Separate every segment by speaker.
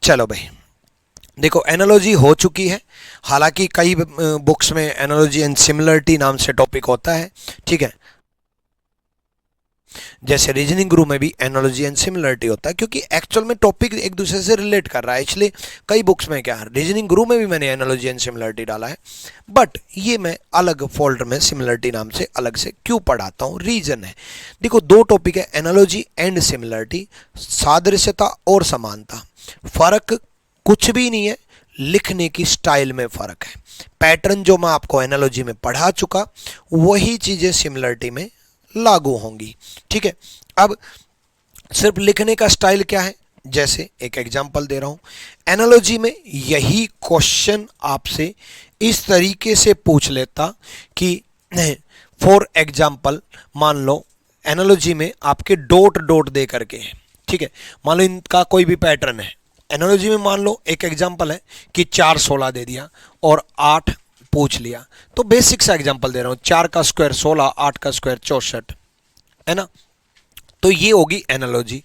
Speaker 1: चलो भाई, देखो एनालॉजी हो चुकी है। हालांकि कई बुक्स में एनालॉजी एंड सिमिलरिटी नाम से टॉपिक होता है, ठीक है। जैसे रीजनिंग ग्रुप में भी एनालॉजी एंड सिमिलरिटी होता है, क्योंकि एक्चुअल में टॉपिक एक दूसरे से रिलेट कर रहा है। इसलिए कई बुक्स में क्या है, रीजनिंग ग्रुप में भी मैंने एनालॉजी एंड सिमिलरिटी डाला है, बट ये मैं अलग फोल्डर में सिमिलरिटी नाम से अलग से क्यों पढ़ाता हूँ, रीजन है। देखो दो टॉपिक है, एनालॉजी एंड सिमिलरिटी, सादृश्यता और समानता। फर्क कुछ भी नहीं है, लिखने की स्टाइल में फर्क है। पैटर्न जो मैं आपको एनालॉजी में पढ़ा चुका, वही चीजें सिमिलरिटी में लागू होंगी, ठीक है। अब सिर्फ लिखने का स्टाइल क्या है, जैसे एक एग्जांपल दे रहा हूं। एनालॉजी में यही क्वेश्चन आपसे इस तरीके से पूछ लेता कि फॉर एग्जांपल मान लो एनालॉजी में आपके डॉट डॉट दे करके है, ठीक है। मान लो इनका कोई भी पैटर्न है एनालॉजी में, मान लो एक एग्जांपल है कि 4 16 दे दिया और 8 पूछ लिया। तो बेसिक सा एग्जांपल दे रहा हूं, 4 का स्क्वायर 16, 8 का स्क्वायर 64, है ना। तो ये होगी एनालॉजी।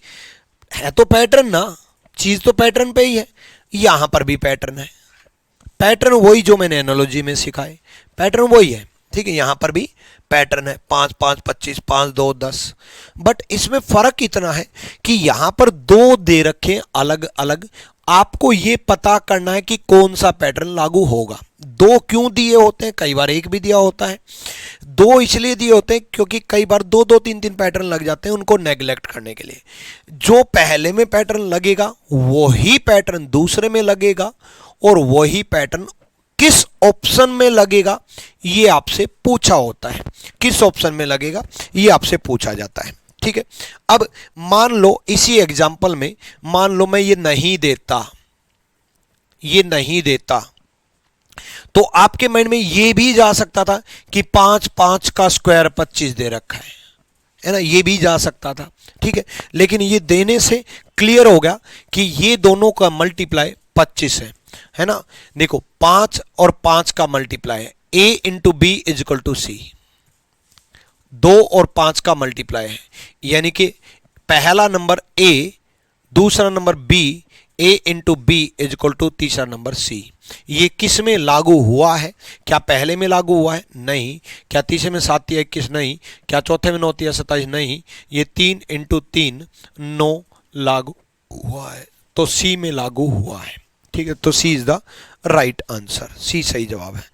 Speaker 1: है तो पैटर्न ना, चीज तो पैटर्न पे ही है। यहां पर भी पैटर्न है, पैटर्न वही जो मैंने एनालॉजी में सिखाए, पैटर्न वही है, ठीक है। यहां पर भी पैटर्न है, 5 5 25, 5 2 10। बट इसमें फर्क इतना है कि यहां पर 2 दे रखे अलग अलग, आपको ये पता करना है कि कौन सा पैटर्न लागू होगा। 2 क्यों दिए होते हैं, कई बार 1 भी दिया होता है। 2 इसलिए दिए होते हैं क्योंकि कई बार 2 2 3 3 पैटर्न लग जाते हैं, उनको नेग्लेक्ट करने के लिए। जो पहले में पैटर्न लगेगा वही पैटर्न दूसरे में लगेगा, और वही पैटर्न किस ऑप्शन में लगेगा ये आपसे पूछा होता है। किस ऑप्शन में लगेगा ये आपसे पूछा जाता है, ठीक है। अब मान लो इसी एग्जांपल में, मान लो मैं ये नहीं देता, तो आपके माइंड में ये भी जा सकता था कि 5 5 का स्क्वायर 25 दे रखा है ना, ये भी जा सकता था, ठीक है। लेकिन ये देने से क्लियर हो गया कि ये दोनों का मल्टीप्लाई 25 है ना। देखो 5 और 5 का मल्टीप्लाई है, a into B is equal to C. 2 और 5 का मल्टीप्लाई है, यानी कि पहला नंबर a, दूसरा number b, a into B is equal to तीसरा नंबर c। ये किस में लागू हुआ है, क्या पहले में लागू हुआ है, नहीं। क्या तीसरे में 7 या 21, नहीं। क्या चौथे में 9 या 27, नहीं। ये 3 इंटू 3 9 लागू हुआ है, तो c में लागू हुआ है, ठीक है। तो सी इज द राइट आंसर, सी सही जवाब है।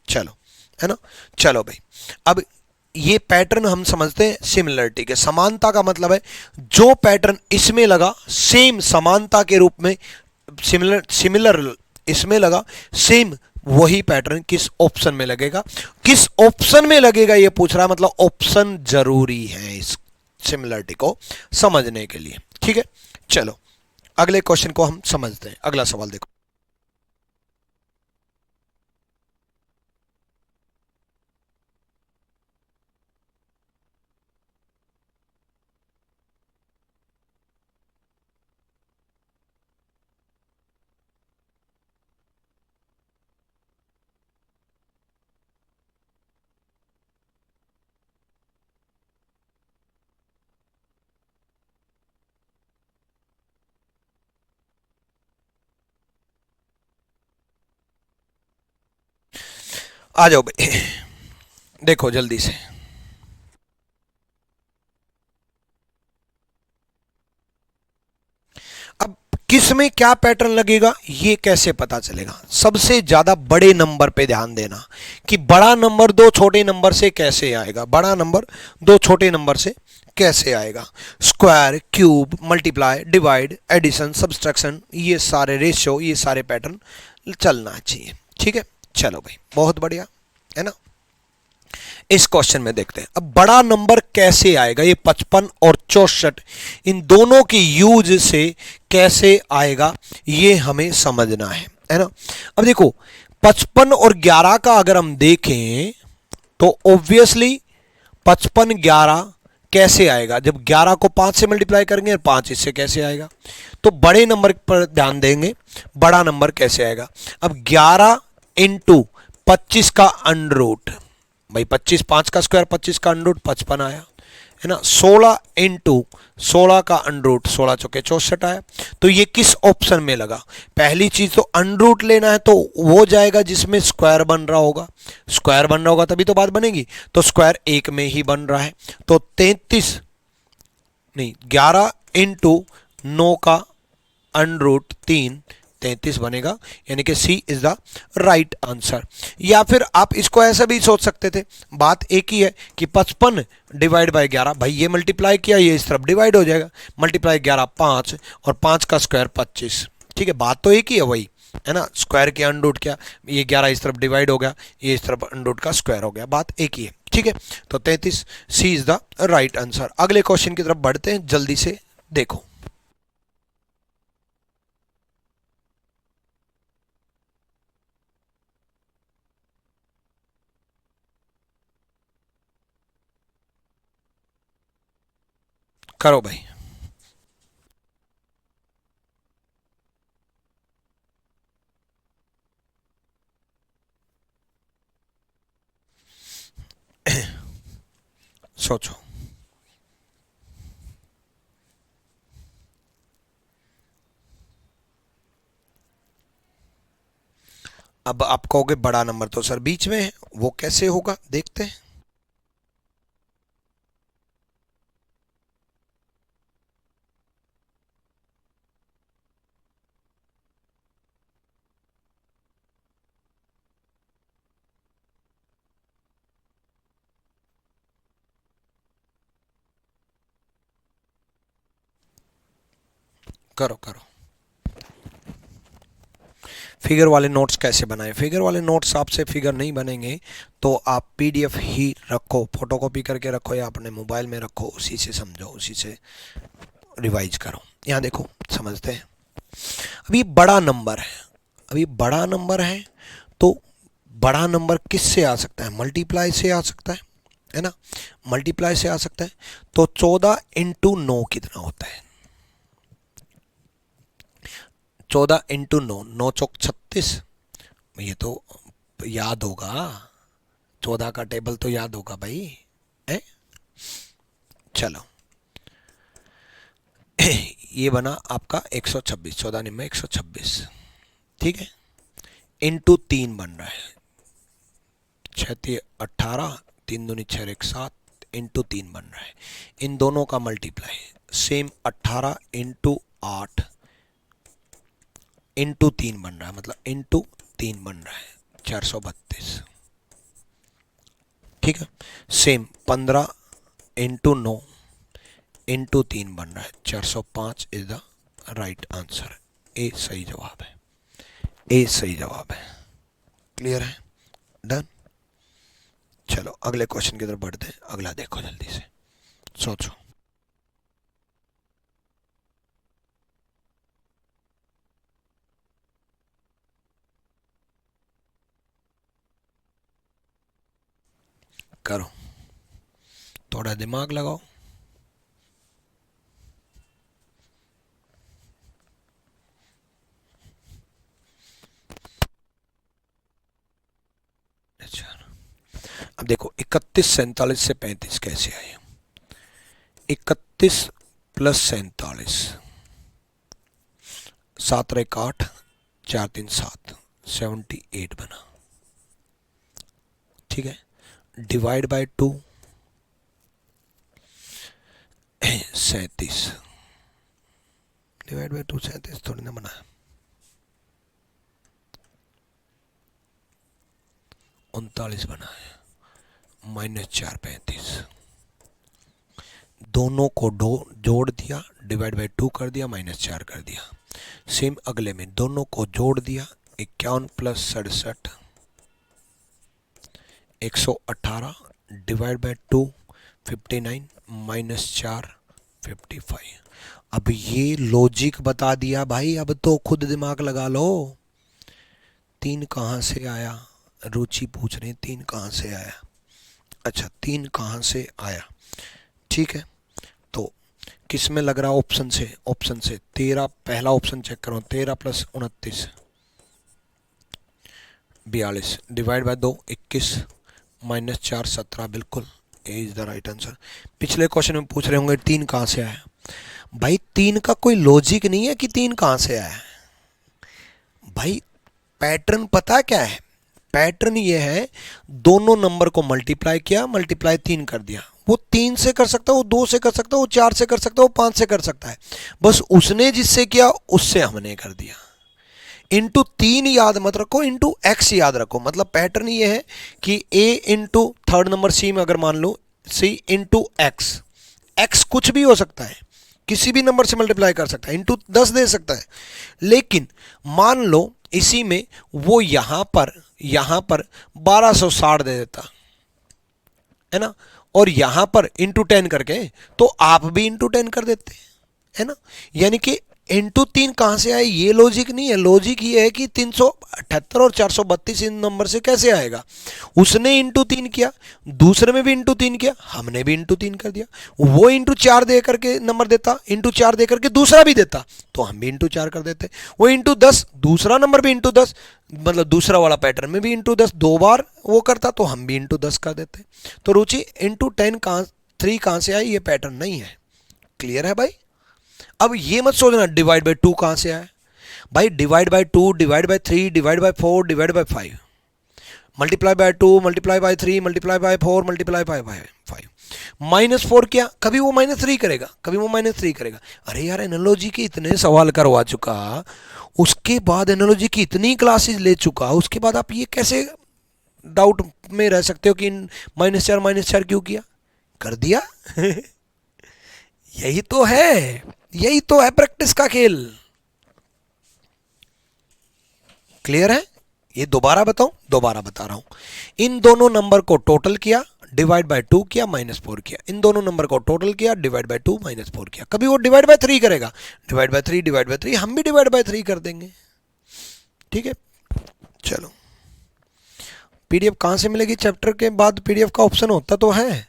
Speaker 1: चलो, है ना। चलो भाई, अब ये पैटर्न हम समझते हैं सिमिलरिटी के। समानता का मतलब है जो पैटर्न इसमें लगा सेम समानता के रूप में, सिमिलर इसमें लगा, सेम वही पैटर्न किस ऑप्शन में लगेगा। किस ऑप्शन में लगेगा ये पूछ रहा है, मतलब ऑप्शन जरूरी है इस सिमिलरिटी को समझने के लिए, ठीक है। चलो अगले क्वेश्चन को हम समझते हैं। अगला सवाल देखो। आ जाओ भाई, देखो जल्दी से। अब किस में क्या पैटर्न लगेगा ये कैसे पता चलेगा। सबसे ज्यादा बड़े नंबर पे ध्यान देना कि बड़ा नंबर 2 छोटे नंबर से कैसे आएगा, बड़ा नंबर 2 छोटे नंबर से कैसे आएगा। Square, cube, multiply, divide, addition, subtraction, ये सारे रेशियो, ये सारे पैटर्न चलना चाहिए, ठीक है। चलो भाई बहुत बढ़िया, है ना। इस क्वेश्चन में देखते हैं अब बड़ा नंबर कैसे आएगा। ये 55 और 64 इन दोनों की यूज से कैसे आएगा ये हमें समझना है ना। अब देखो 55 और 11 का अगर हम देखें तो ऑब्वियसली 55 11 कैसे आएगा, जब 11 को 5 से मल्टीप्लाई करेंगे और 5 इससे कैसे आएगा। तो बड़े नंबर पर ध्यान देंगे, बड़ा नंबर कैसे आएगा। अब 11 इंटू 25 का अंडर रूट, भाई 25 5 का स्क्वायर 25 का अंडर रूट 55 आया, है ना। 16 इंटू 16 का अंडरूट 16 चौके 64 आया। तो ये किस ऑप्शन में लगा? पहली चीज तो अंडरूट लेना है तो वो जाएगा जिसमें स्क्वायर बन रहा होगा, स्क्वायर बन रहा होगा तभी तो बात बनेगी। तो स्क्वायर एक में ही बन रहा है, तो 33 नहीं 11 इंटू 9 का अंडरूट 3 33 बनेगा, यानी कि सी इज द राइट आंसर। या फिर आप इसको ऐसा भी सोच सकते थे, बात एक ही है कि 55 डिवाइड बाय 11, भाई ये मल्टीप्लाई किया ये इस तरफ डिवाइड हो जाएगा, मल्टीप्लाई 11 5 और 5 का स्क्वायर 25। ठीक है, बात तो एक ही है वही, है ना। स्क्वायर के अंडरूट क्या, ये 11 इस तरफ डिवाइड हो गया, ये इस तरफ अंडरूट का स्क्वायर हो गया, बात एक ही है। ठीक है, तो 33 सी इज द राइट आंसर। अगले क्वेश्चन की तरफ बढ़ते हैं, जल्दी से देखो। करो भाई। सोचो। अब आप कहोगे बड़ा नंबर तो सर बीच में है, वो कैसे होगा देखते हैं। करो करो। फिगर वाले नोट्स कैसे बनाएं? फिगर वाले नोट्स आपसे फिगर नहीं बनेंगे तो आप पीडीएफ ही रखो, फोटोकॉपी करके रखो या अपने मोबाइल में रखो, उसी से समझो, उसी से रिवाइज करो। यहाँ देखो समझते हैं। अभी बड़ा नंबर है, अभी बड़ा नंबर है तो बड़ा नंबर किस से आ सकता है? मल्टीप्लाई से आ सकता है ना, मल्टीप्लाई से आ सकता है। तो 14 इंटू 9 कितना होता है? 14 इंटू 9, 9 चौक 36, ये तो याद होगा, 14 का टेबल तो याद होगा भाई है? चलो ये बना आपका 126, 14 निम्न 126। ठीक है, इंटू 3 बन रहा है, 6 18, 3 दूनी 6 1 7, इंटू 3 बन रहा है। इन दोनों का मल्टीप्लाई सेम 18 इंटू 8 इंटू 3 बन रहा है, मतलब इंटू 3 बन रहा है 432। ठीक है, सेम 15 इंटू 9 इंटू 3 बन रहा है 405 इज द राइट आंसर। ए सही जवाब है, ए सही जवाब है। क्लियर है? डन। चलो अगले क्वेश्चन की तरफ बढ़ते हैं। अगला देखो जल्दी से, सोचो। करो, थोड़ा दिमाग लगाओ। अच्छा, अब देखो 31 47 से 35 कैसे आए? 31 प्लस 47, 7 1 8, 4 3 7, 78 बना। ठीक है, डिवाइड बाय 2 37, डिवाइड बाय 2 37 थोड़ी ना बना है, 39 बना है, -4 35। दोनों को जोड़ दिया, डिवाइड बाय 2 कर दिया, -4 कर दिया। सेम अगले में दोनों को जोड़ दिया, 51 प्लस 67 118, डिवाइड बाय 2 59, -4 55। अब ये लॉजिक बता दिया भाई, अब तो खुद दिमाग लगा लो। 3 कहाँ से आया? रुचि पूछ रहे 3 कहाँ से आया। अच्छा 3 कहाँ से आया? ठीक है, तो किस में लग रहा? ऑप्शन से, ऑप्शन से 13, पहला ऑप्शन चेक करो, 13 प्लस 29 42, डिवाइड बाय 2 21, -4 17, बिल्कुल ए इज द राइट आंसर। पिछले क्वेश्चन में पूछ रहे होंगे 3 कहाँ से आया। भाई 3 का कोई लॉजिक नहीं है कि 3 कहाँ से आया है। भाई पैटर्न पता क्या है, पैटर्न ये है दोनों नंबर को मल्टीप्लाई किया, मल्टीप्लाई 3 कर दिया। वो 3 से कर सकता है, वो 2 से कर सकता है, वो 4 से कर सकता है, वो 5 से कर सकता है, बस उसने जिससे किया उससे हमने कर दिया। इंटू 3 याद मत रखो, इंटू एक्स याद रखो। मतलब पैटर्न ये है कि ए इंटू थर्ड नंबर सी में अगर मान लो सी इंटू एक्स, एक्स कुछ भी हो सकता है, किसी भी नंबर से मल्टीप्लाई कर सकता है, इंटू 10 दे सकता है। लेकिन मान लो इसी में वो यहां पर 1260 दे देता है ना, और यहां पर इंटू 10 करके, तो आप भी इंटू 10 कर देते है ना। यानी कि इंटू 3 कहां से आए, ये लॉजिक नहीं है। लॉजिक ये है कि 378 और 432 इन नंबर से कैसे आएगा। उसने इंटू 3 किया, दूसरे में भी इंटू 3 किया, हमने भी इंटू 3 कर दिया। वो इंटू 4 दे करके नंबर देता, इंटू 4 दे करके दूसरा भी देता, तो हम भी इंटू 4 कर देते। वो इंटू 10, दूसरा नंबर भी इंटू 10, मतलब दूसरा वाला पैटर्न में भी इंटू 10 दो बार वो करता, तो हम भी इंटू 10 कर देते। तो रुचि इंटू 3 कहां से आई, ये पैटर्न नहीं है। क्लियर है भाई। अब ये मत सोचना डिवाइड बाय 2 कहां से आया। भाई divide by 2, divide by 3, divide by 4, divide by 5, multiply by 2, multiply by 3, multiply by 4, multiply by 5। -4 क्या, कभी वो -3 करेगा, कभी वो -3 करेगा। अरे यार एनालॉजी के इतने सवाल करवा चुका, उसके बाद एनालॉजी की इतनी क्लासेस ले चुका, उसके बाद आप ये कैसे डाउट में रह सकते हो कि -4 क्यों किया, कर दिया। यही तो है, यही तो है प्रैक्टिस का खेल। क्लियर है। ये दोबारा बताऊं, दोबारा बता रहा हूं। इन दोनों नंबर को टोटल किया, डिवाइड बाय 2 किया, -4 किया। इन दोनों नंबर को टोटल किया, डिवाइड बाय 2 -4 किया। कभी वो डिवाइड बाय 3 करेगा, डिवाइड बाय 3, डिवाइड बाय 3, हम भी डिवाइड बाय 3 कर देंगे। ठीक है, चलो पीडीएफ कहां से मिलेगी, चैप्टर के बाद पीडीएफ का ऑप्शन होता तो है,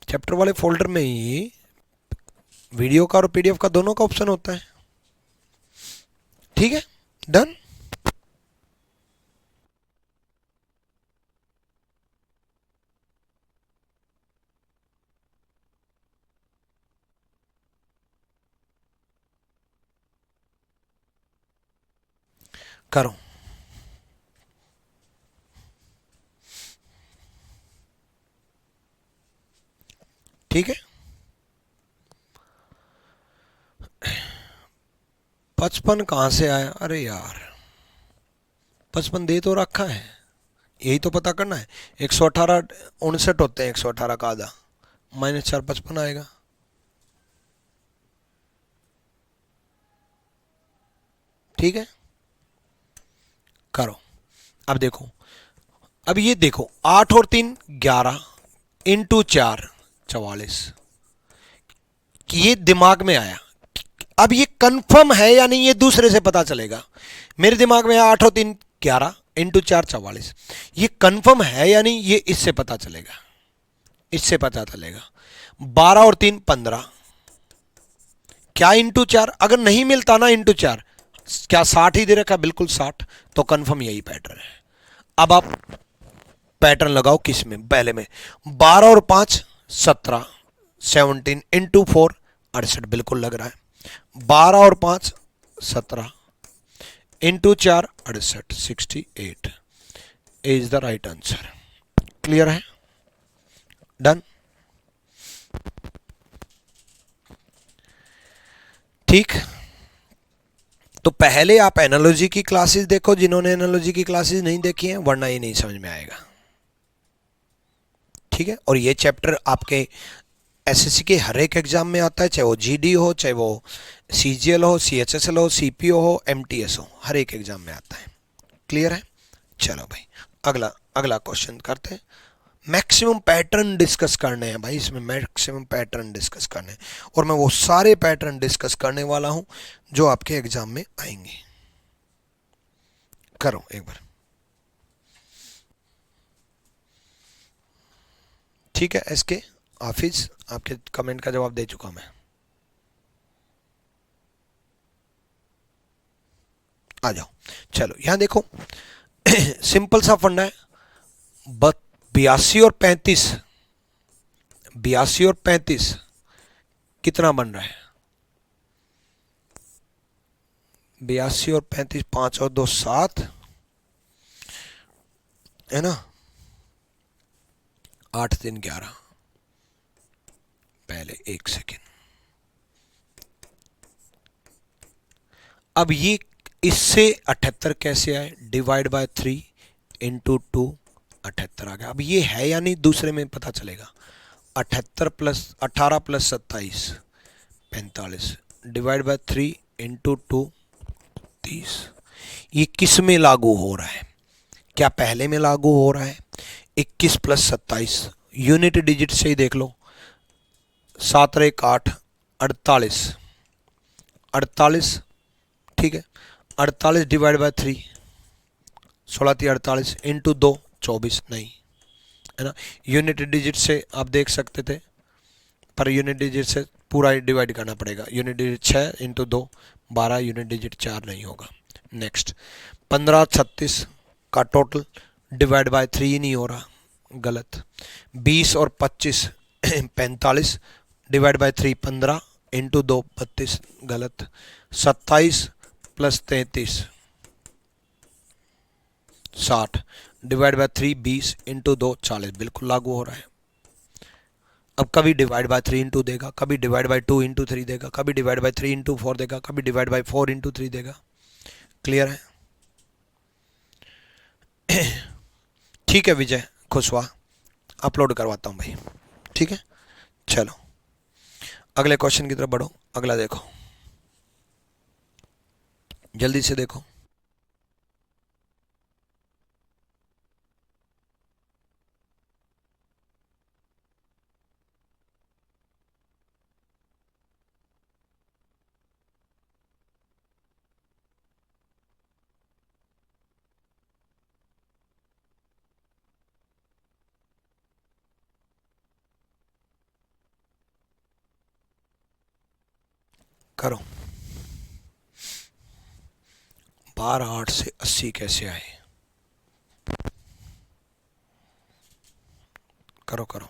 Speaker 1: चैप्टर वाले फोल्डर में ही वीडियो का और पीडीएफ का दोनों का ऑप्शन होता है। ठीक है, डन। करो। ठीक है, 55 कहां से आया। अरे यार 55 दे तो रखा है, यही तो पता करना है। 118 59 होते हैं, 118 का आधा, -4 55 आएगा। ठीक है, करो। अब देखो, अब ये देखो 8 और 3 11 इंटू 4 44, ये दिमाग में आया। अब ये कंफर्म है या नहीं, ये दूसरे से पता चलेगा। मेरे दिमाग में 8 और 3 11 इंटू 4 44, ये कंफर्म है या नहीं, ये इससे पता चलेगा, इससे पता चलेगा। 12 और 3 15, क्या इंटू 4, अगर नहीं मिलता ना इंटू 4, क्या 60 ही दे रखा, बिल्कुल 60, तो कंफर्म यही पैटर्न है। अब आप पैटर्न लगाओ किस में, पहले में 12 और 5 17, 17 इंटू 4 68, बिल्कुल लग रहा है। 12 और 5 17 into 4 68, 68 is the right answer. Clear है, डन। ठीक, तो पहले आप एनालॉजी की क्लासेस देखो, जिन्होंने एनालॉजी की क्लासेस नहीं देखी हैं, वरना ये नहीं समझ में आएगा। ठीक है, और ये चैप्टर आपके एसएससी के हर एक एग्जाम में आता है, चाहे वो जीडी हो, चाहे वो सीजीएल हो, सीएचएसएल हो, सीपीओ हो, एमटीएस हो, हर एक एग्जाम में आता है। क्लियर है, चलो भाई अगला क्वेश्चन करते हैं। मैक्सिमम पैटर्न डिस्कस करने हैं भाई, इसमें मैक्सिमम पैटर्न डिस्कस करने हैं, और मैं वो सारे पैटर्न डिस्कस करने वाला हूं जो आपके एग्जाम में आएंगे। करो एक बार। ठीक है, एसके हाफिज, आपके कमेंट का जवाब दे चुका मैं। आ जाओ, चलो यहां देखो। सिंपल सा फंडा है, 82 और 35 82 और 35 कितना बन रहा है? 82 और 35, 5 और 2 7 है ना, 8 3 11। पहले एक सेकेंड, अब ये इससे 78 कैसे आए? डिवाइड बाय 3 इंटू 2, 78 आ गया। अब ये है या नहीं दूसरे में पता चलेगा। 78 plus 18 plus 27 45 divide by 3 into 2 30। ये किस में लागू हो रहा है? क्या पहले में लागू हो रहा है? 21 प्लस 27 यूनिट डिजिट से ही देख लो। 7 और 1 8, 48 48, ठीक है। 48 डिवाइड बाय 3, 16 3 48 इंटू 2 24, नहीं है ना। यूनिट डिजिट से आप देख सकते थे, पर यूनिट डिजिट से पूरा डिवाइड करना पड़ेगा। Unit digit 6 into 2 12, unit digit 4 नहीं होगा। नेक्स्ट 15 36 का टोटल डिवाइड बाय 3 नहीं हो रहा, गलत। 20 और 25 45 डिवाइड बाय 3 15 इंटू 2 32, गलत। 27 प्लस 33 60 डिवाइड बाय 3 20 इंटू 2 40, बिल्कुल लागू हो रहा है। अब कभी डिवाइड बाय 3 इंटू देगा, कभी डिवाइड बाय 2 इंटू 3 देगा, कभी डिवाइड बाय 3 इंटू 4 देगा, कभी डिवाइड बाय 4 इंटू 3 देगा। क्लियर है? ठीक है विजय खुशवा, अपलोड करवाता हूँ भाई, ठीक है। चलो अगले क्वेश्चन की तरफ बढ़ो। अगला देखो, जल्दी से देखो। करो। 12 8 से 80 कैसे आए? करो करो।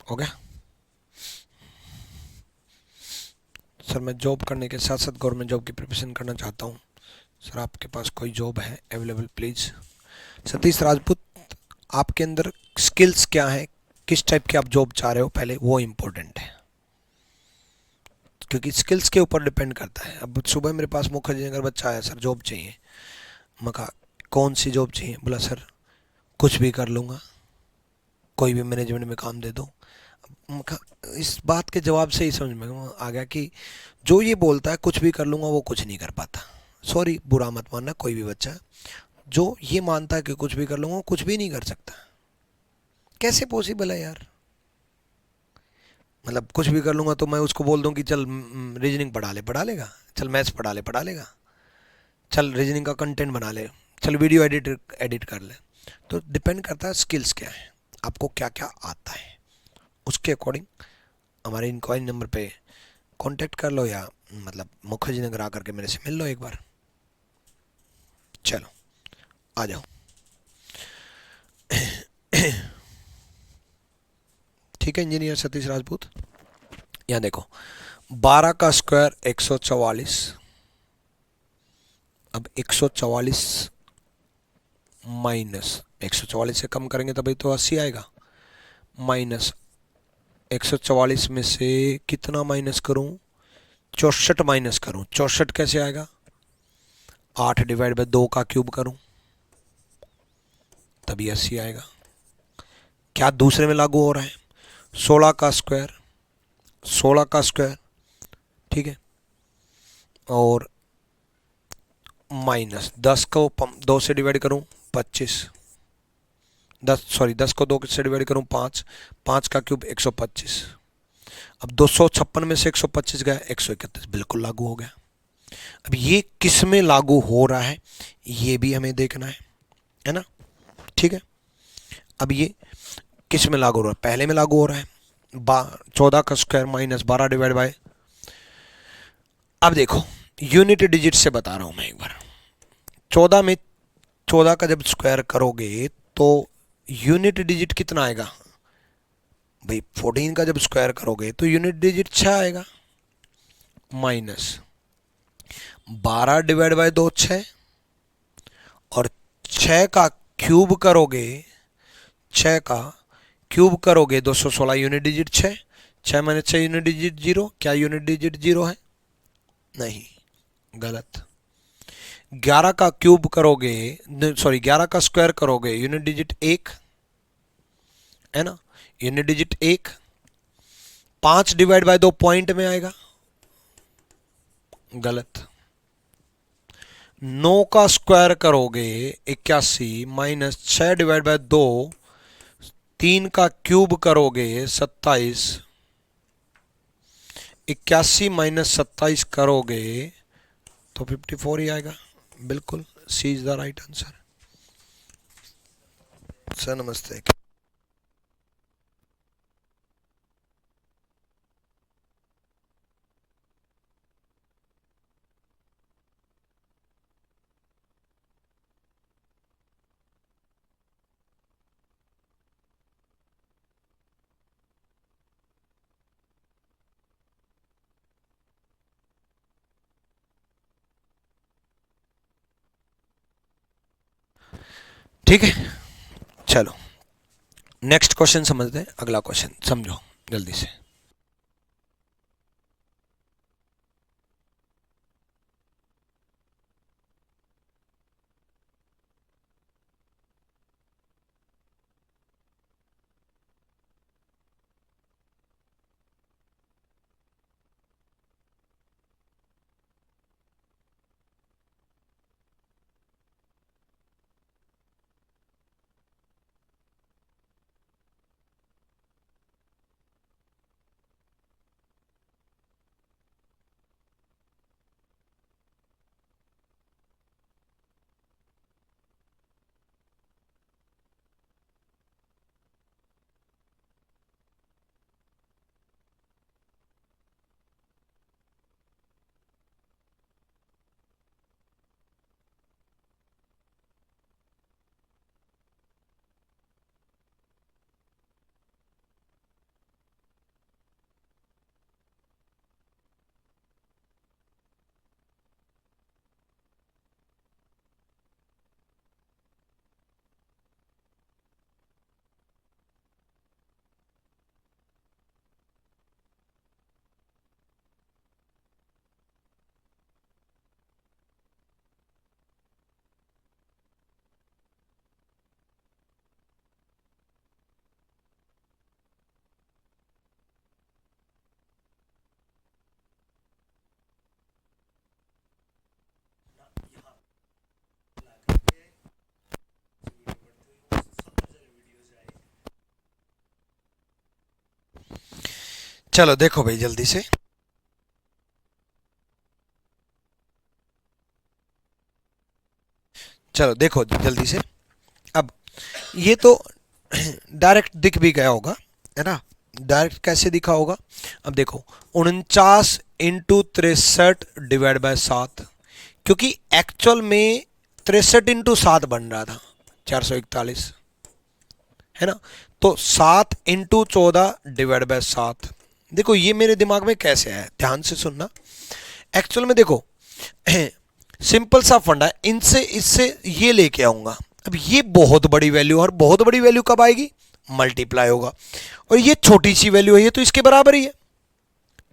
Speaker 1: हो गया? सर मैं जॉब करने के साथ साथ गवर्नमेंट जॉब की प्रिपरेशन करना चाहता हूँ। सर आपके पास कोई जॉब है अवेलेबल प्लीज़? सतीश राजपूत, आपके अंदर स्किल्स क्या है, किस टाइप के आप जॉब चाह रहे हो, पहले वो इम्पोर्टेंट है, क्योंकि स्किल्स के ऊपर डिपेंड करता है। अब सुबह मेरे पास मुखर्जी नगर बच्चा आया, सर जॉब चाहिए। मैं कहा कौन सी जॉब चाहिए? बोला सर कुछ भी कर लूँगा, कोई भी मैनेजमेंट में काम दे दो। मैं कहा इस बात के जवाब से ही समझ में आ गया कि जो ये बोलता है कुछ भी कर लूँगा वो कुछ नहीं कर पाता। सॉरी बुरा मत मानना कोई भी बच्चा, जो ये मानता है कि कुछ भी कर लूँगा वो कुछ भी नहीं कर सकता। कैसे पॉसिबल है यार? मतलब कुछ भी कर लूँगा तो मैं उसको बोल दूँ कि चल रीजनिंग पढ़ा लेगा, चल मैथ्स पढ़ा लेगा, चल रीजनिंग का कंटेंट बना ले, चल वीडियो एडिट कर ले। तो डिपेंड करता है स्किल्स क्या है, आपको क्या क्या आता है, उसके अकॉर्डिंग हमारे इंक्वायरी नंबर पे कांटेक्ट कर लो, या मतलब मुखर्जी नगर आकर के मेरे से मिल लो एक बार। चलो आ जाओ। ठीक है इंजीनियर सतीश राजपूत, यहाँ देखो 12 का स्क्वायर 144। अब 144 माइनस 144 से कम करेंगे तभी तो 80 आएगा। माइनस 144 में से कितना माइनस करूं? 64 माइनस करूं। 64 कैसे आएगा? 8 डिवाइड बाय 2 का क्यूब करूं तभी 80 आएगा। क्या दूसरे में लागू हो रहा है? 16 का स्क्वायर, 16 का स्क्वायर, ठीक है, और माइनस 10 को 2 से डिवाइड करूं 25, 10 को 2 से डिवाइड करूं 5, 5 का क्यूब 125। अब 256 में से 125 गया 131, बिल्कुल लागू हो गया। अब ये किस में लागू हो रहा है ये भी हमें देखना है ना, ठीक है। अब ये किस में लागू हो रहा है? पहले में लागू हो रहा है, 14 का स्क्वायर माइनस 12 डिवाइड बाय, अब देखो यूनिट डिजिट से बता रहा हूं मैं एक बार, 14 में 14 का जब स्क्वायर करोगे तो यूनिट डिजिट कितना आएगा भाई? 14 का जब स्क्वायर करोगे तो यूनिट डिजिट 6 आएगा, माइनस 12 डिवाइड बाय 2 6, और 6 का क्यूब करोगे, 6 का क्यूब करोगे 216 unit digit 6, 6 minus 6 unit digit 0, क्या यूनिट डिजिट 0 है? नहीं, गलत। 11 का क्यूब करोगे, सॉरी 11 का स्क्वायर करोगे, यूनिट डिजिट 1 है ना, unit digit 1, 5 divide by 2 point में आएगा, गलत। 9 का स्क्वायर करोगे 81 माइनस 6 डिवाइड बाय 2, 3 का क्यूब करोगे 27, 81 माइनस 27 करोगे तो 54 ही आएगा, बिल्कुल C is the right answer. Sir नमस्ते। ठीक है, चलो नेक्स्ट क्वेश्चन समझते हैं, अगला क्वेश्चन समझो जल्दी से। चलो देखो भाई जल्दी से, चलो देखो जल्दी से। अब ये तो डायरेक्ट दिख भी गया होगा, है ना? डायरेक्ट कैसे दिखा होगा? अब देखो 49 इंटू 63 डिवाइड बाय 7, क्योंकि एक्चुअल में 63 इंटू 7 बन रहा था 441, है ना? तो 7 इंटू 14 डिवाइड बाय 7, देखो ये मेरे दिमाग में कैसे आया, ध्यान से सुनना। एक्चुअल में देखो सिंपल सा फंडा है, इनसे इससे ये लेके आऊंगा। अब ये बहुत बड़ी वैल्यू, और बहुत बड़ी वैल्यू कब आएगी? मल्टीप्लाई होगा। और ये छोटी सी वैल्यू है, ये तो इसके बराबर ही है,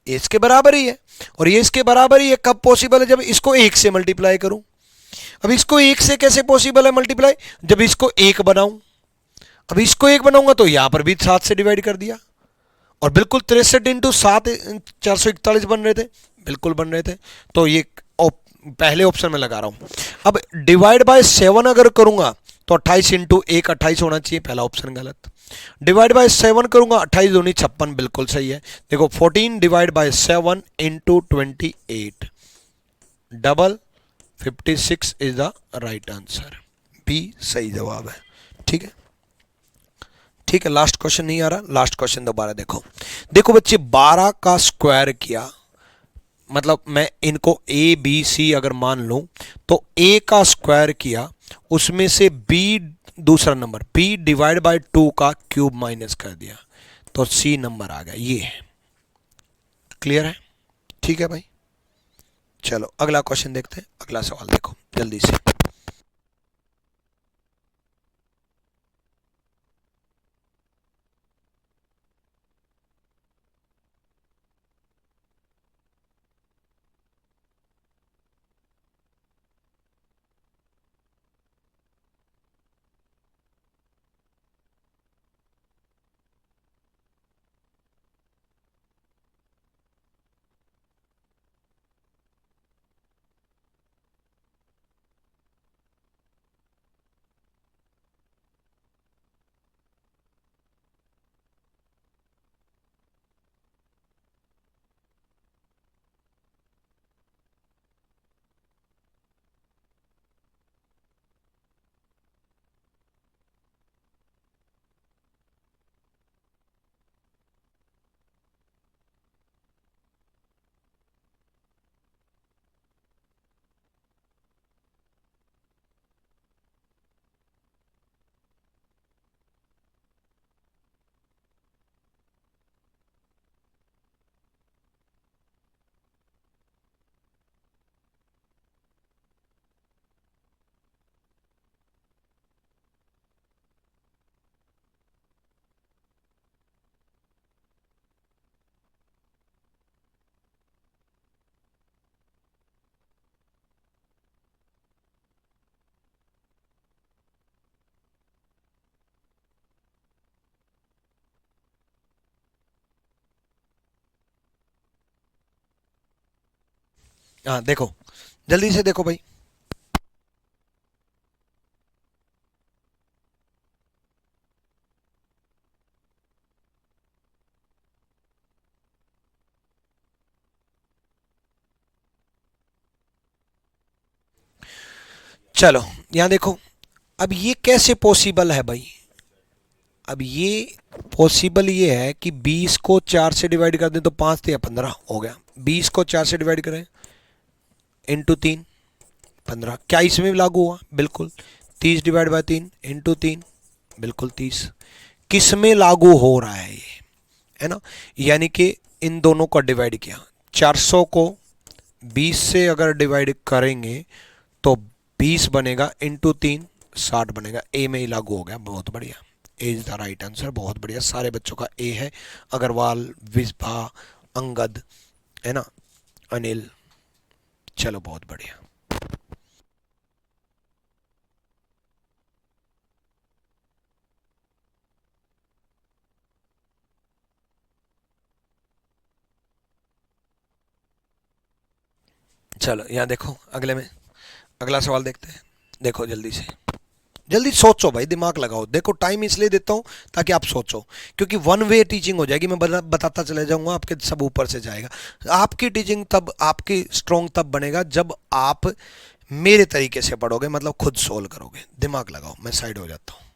Speaker 1: ये इसके बराबर ही है, और ये इसके बराबर ही है। कब पॉसिबल है? जब इसको 1 से मल्टीप्लाई करूं। अब इसको 1 से कैसे पॉसिबल है मल्टीप्लाई? जब इसको 1 बनाऊं। अब इसको 1 बनाऊंगा तो यहां पर भी 7 से डिवाइड कर दिया, और बिल्कुल 63 इंटू 7 441 बन रहे थे, बिल्कुल बन रहे थे। तो ये पहले ऑप्शन में लगा रहा हूं। अब डिवाइड बाय 7 अगर करूंगा तो 28 इंटू 1 28 होना चाहिए, पहला ऑप्शन गलत। डिवाइड बाय 7 करूंगा 28 दूनी 56, बिल्कुल सही है। देखो 14 divide by 7 into 28 double 56 is the right answer, B सही जवाब है। ठीक है, ठीक है, लास्ट क्वेश्चन नहीं आ रहा, लास्ट क्वेश्चन दोबारा देखो। देखो बच्चे, 12 का स्क्वायर किया, मतलब मैं इनको ए बी सी अगर मान लूं, तो ए का स्क्वायर किया, उसमें से बी, दूसरा नंबर बी डिवाइड बाय 2 का क्यूब माइनस कर दिया, तो सी नंबर आ गया। ये है, क्लियर है? ठीक है भाई, चलो अगला क्वेश्चन देखते हैं। अगला सवाल देखो जल्दी से। हाँ देखो, जल्दी से देखो भाई। चलो यहां देखो, अब ये कैसे पॉसिबल है भाई? अब ये पॉसिबल ये है कि 20 को 4 से डिवाइड कर दें तो 5 या 15 हो गया। 20 को 4 से डिवाइड करें, इंटू 3, 15। क्या इसमें भी लागू हुआ? बिल्कुल। 30 डिवाइड बाय 3 इंटू 3, बिल्कुल 30। किस में लागू हो रहा है ये? है ना, यानी कि इन दोनों को डिवाइड किया, 400 को 20 से अगर डिवाइड करेंगे तो 20 बनेगा, इंटू 3 60 बनेगा। ए में ही लागू हो गया, बहुत बढ़िया। ए इज द राइट आंसर, बहुत बढ़िया। सारे बच्चों का ए है, अग्रवाल, विस्भा, अंगद, है ना, अनिल। चलो बहुत बढ़िया। चलो यहाँ देखो, अगले में अगला सवाल देखते हैं। देखो जल्दी से, जल्दी सोचो भाई, दिमाग लगाओ। देखो टाइम इसलिए देता हूँ ताकि आप सोचो, क्योंकि वन वे टीचिंग हो जाएगी। मैं बताता चले जाऊंगा, आपके सब ऊपर से जाएगा। आपकी टीचिंग तब, आपकी स्ट्रॉन्ग तब बनेगा जब आप मेरे तरीके से पढ़ोगे, मतलब खुद सोल्व करोगे। दिमाग लगाओ, मैं साइड हो जाता हूँ।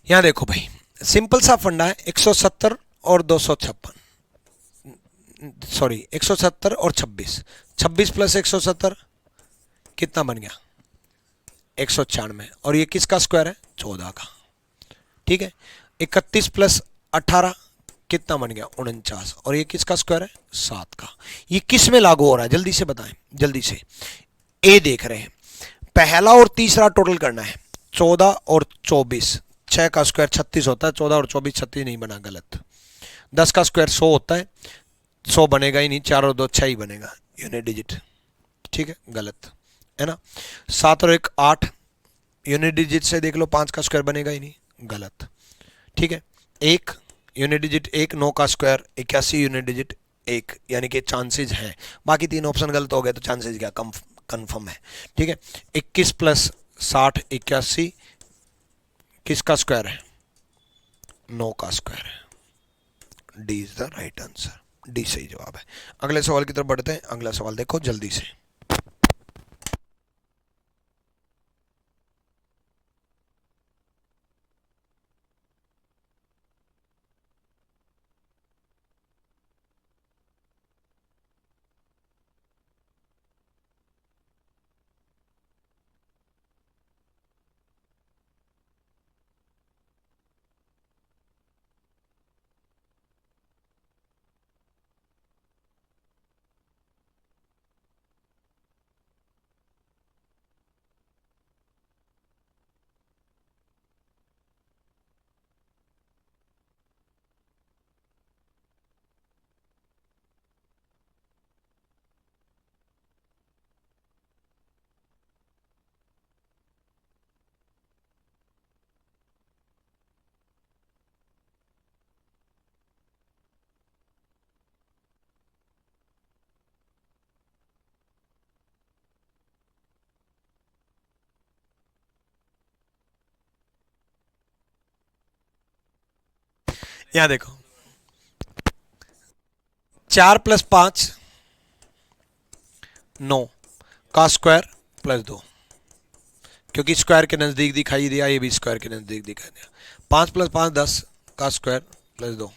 Speaker 1: यहां देखो भाई, सिंपल सा फंडा है, 170 और 256, सॉरी 170 और 26, 26 प्लस 170 कितना बन गया 196, और ये किसका स्क्वायर है 14 का, ठीक है। 31 प्लस 18 कितना बन गया 49, और ये किसका स्क्वायर है 7 का। ये किस में लागू हो रहा है जल्दी से बताएं, जल्दी से। ए देख रहे हैं, पहला और तीसरा टोटल करना है, 14 और 24, 6 का स्क्वायर 36 होता है, 14 और 24 36 नहीं बना, गलत। 10 का स्क्वायर 100 होता है, 100 बनेगा ही नहीं, 4 और 2 6 ही बनेगा, यूनिट डिजिट, ठीक है, गलत है ना। 7 और 1 8, यूनिट डिजिट से देख लो, 5 का स्क्वायर बनेगा ही नहीं, गलत, ठीक है। 1 यूनिट डिजिट 1, 9 का स्क्वायर 81, यूनिट डिजिट 1, यानी कि चांसेस हैं। बाकी 3 ऑप्शन गलत हो गए तो चांसेस क्या कम कन्फर्म है, ठीक है। 21 प्लस 60 81, किसका स्क्वायर है 9 का स्क्वायर है। D is the right answer, D सही जवाब है। अगले सवाल की तरफ बढ़ते हैं। अगला सवाल देखो जल्दी से। यहां देखो, 4 प्लस 5 9 का स्क्वायर प्लस 2, क्योंकि स्क्वायर के नजदीक दिखाई दिया, ये भी स्क्वायर के नजदीक दिखाई दिया। 5 प्लस 5 10 का स्क्वायर प्लस 2,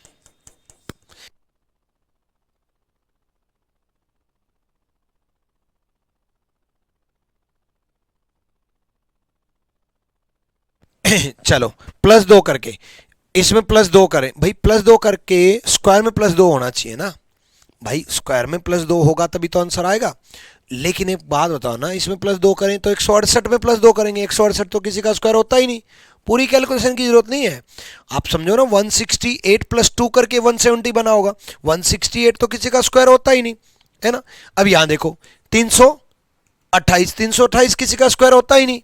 Speaker 1: चलो प्लस 2 करके इसमें प्लस 2 करें भाई, प्लस 2 करके स्क्वायर में प्लस 2 होना चाहिए ना भाई, स्क्वायर में प्लस 2 होगा तभी तो आंसर आएगा। लेकिन एक बात बताओ ना, इसमें प्लस 2 करें तो 168 में प्लस 2 करेंगे, 168 तो किसी का स्क्वायर होता ही नहीं, पूरी कैलकुलेशन की जरूरत नहीं है। आप समझो ना, 168 प्लस 2 करके 170 बना होगा, 168 तो किसी का स्क्वायर होता ही नहीं, है ना। अब यहां देखो 328, 328 किसी का स्क्वायर होता ही नहीं।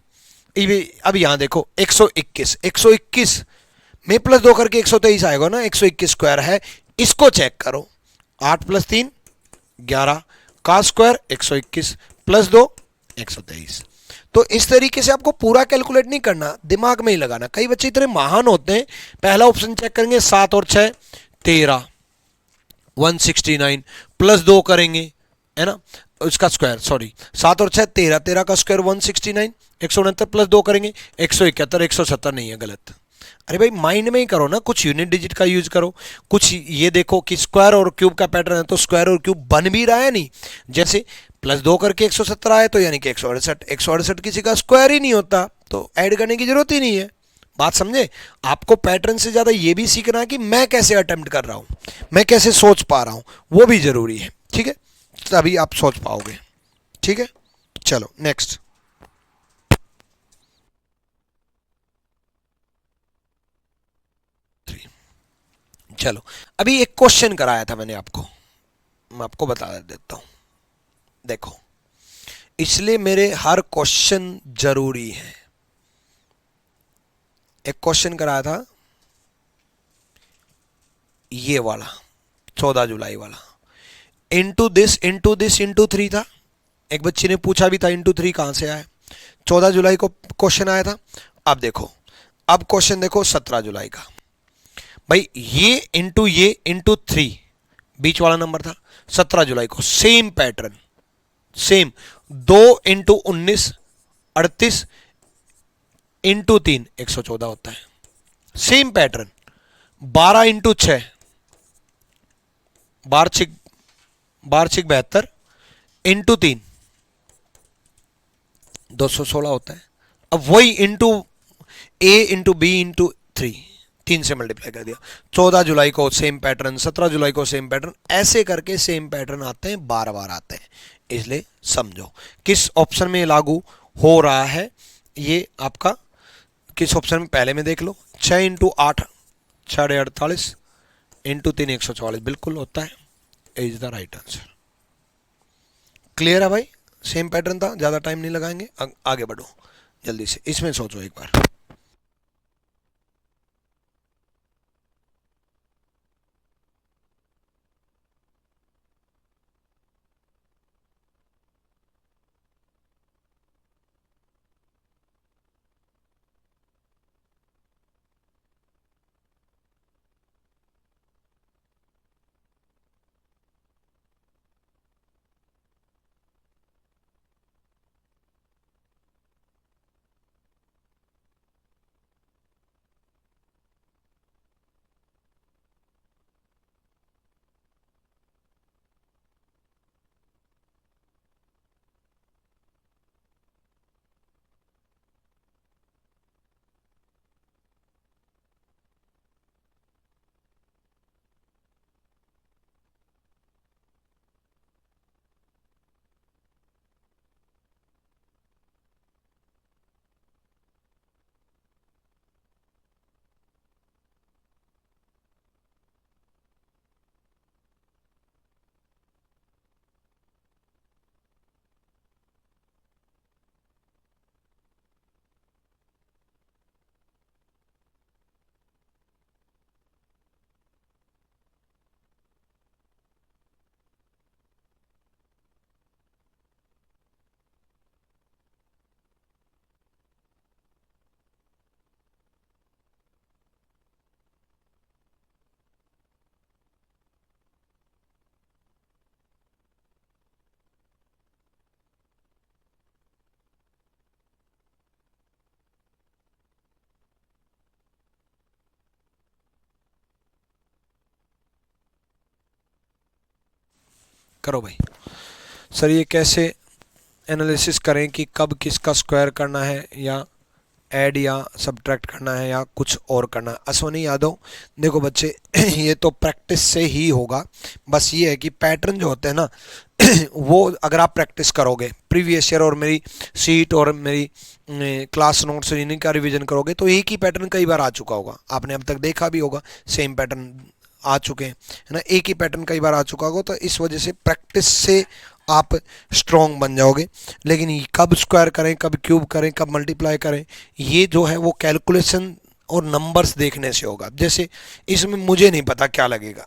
Speaker 1: अब यहां देखो 121, 121 में प्लस 2 करके 123 आएगा ना, 121 स्क्वायर है। इसको चेक करो, 8 प्लस 3 11 का स्क्वायर 121 प्लस 2 123। तो इस तरीके से आपको पूरा कैलकुलेट नहीं करना, दिमाग में ही लगाना। कई बच्चे इतने महान होते हैं, पहला ऑप्शन चेक करेंगे 7 और 6 13 169 प्लस 2 करेंगे, है ना, उसका स्क्वायर, सॉरी 7 और 6 13, 13 का स्क्वायर 169, 169 प्लस 2 करेंगे 171, 170 नहीं है, गलत। अरे भाई माइंड में ही करो ना, कुछ यूनिट डिजिट का यूज करो, कुछ ये देखो कि स्क्वायर और क्यूब का पैटर्न है तो स्क्वायर और क्यूब बन भी रहा है नहीं। जैसे प्लस 2 करके 170 आए तो यानी कि 168, 168 किसी का स्क्वायर ही नहीं होता, तो ऐड करने की जरूरत ही नहीं है। बात समझे। आपको पैटर्न से ज्यादा ये भी सीखना है कि मैं कैसे अटेम्प्ट कर रहा हूं, मैं कैसे सोच पा रहा हूं, वो भी जरूरी है, ठीक है, तभी आप सोच पाओगे, ठीक है। चलो नेक्स्ट। चलो अभी एक क्वेश्चन कराया था मैंने आपको, मैं आपको बता देता हूं, देखो, इसलिए मेरे हर क्वेश्चन जरूरी है। एक क्वेश्चन कराया था ये वाला, 14 जुलाई वाला, इंटू दिस इंटू 3 था। एक बच्ची ने पूछा भी था इंटू 3 कहां से आया, 14 जुलाई को क्वेश्चन आया था। अब देखो, अब क्वेश्चन देखो 17 जुलाई का, भाई ये इंटू 3 बीच वाला नंबर था, 17 जुलाई को same pattern, same 2 into 19 38 into 3 114 होता है। सेम पैटर्न 12 × 6 वार्षिक 72 × 3 216 होता है। अब वही इंटू ए इंटू बी इंटू 3, 3 से मल्टीप्लाई कर दिया। 14 जुलाई को सेम पैटर्न, 17 जुलाई को सेम पैटर्न, ऐसे करके सेम पैटर्न आते हैं, बार बार आते हैं। इसलिए समझो किस ऑप्शन में लागू हो रहा है ये आपका, किस ऑप्शन में पहले में देख लो। 6 × 8 48 इंटू 3 144 बिल्कुल होता है, is the right answer. Clear है भाई, सेम पैटर्न था, ज़्यादा टाइम नहीं लगाएंगे, आगे बढ़ो जल्दी से, इसमें सोचो एक बार। करो भाई। सर ये कैसे एनालिसिस करें कि कब किसका स्क्वायर करना है, या ऐड या सब्ट्रैक्ट करना है, या कुछ और करना है। अश्वनी यादव, देखो बच्चे ये तो प्रैक्टिस से ही होगा। बस ये है कि पैटर्न जो होते हैं ना वो अगर आप प्रैक्टिस करोगे, प्रीवियस ईयर और मेरी सीट और मेरी क्लास नोट्स इन्हीं का रिवीजन करोगे, तो एक ही पैटर्न कई बार आ चुका होगा, आपने अब तक देखा भी होगा, सेम पैटर्न आ चुके हैं, है ना, एक ही पैटर्न कई बार आ चुका होगा। तो इस वजह से प्रैक्टिस से आप स्ट्रॉन्ग बन जाओगे। लेकिन कब स्क्वायर करें, कब क्यूब करें, कब मल्टीप्लाई करें, ये जो है वो कैलकुलेशन और नंबर्स देखने से होगा। जैसे इसमें मुझे नहीं पता क्या लगेगा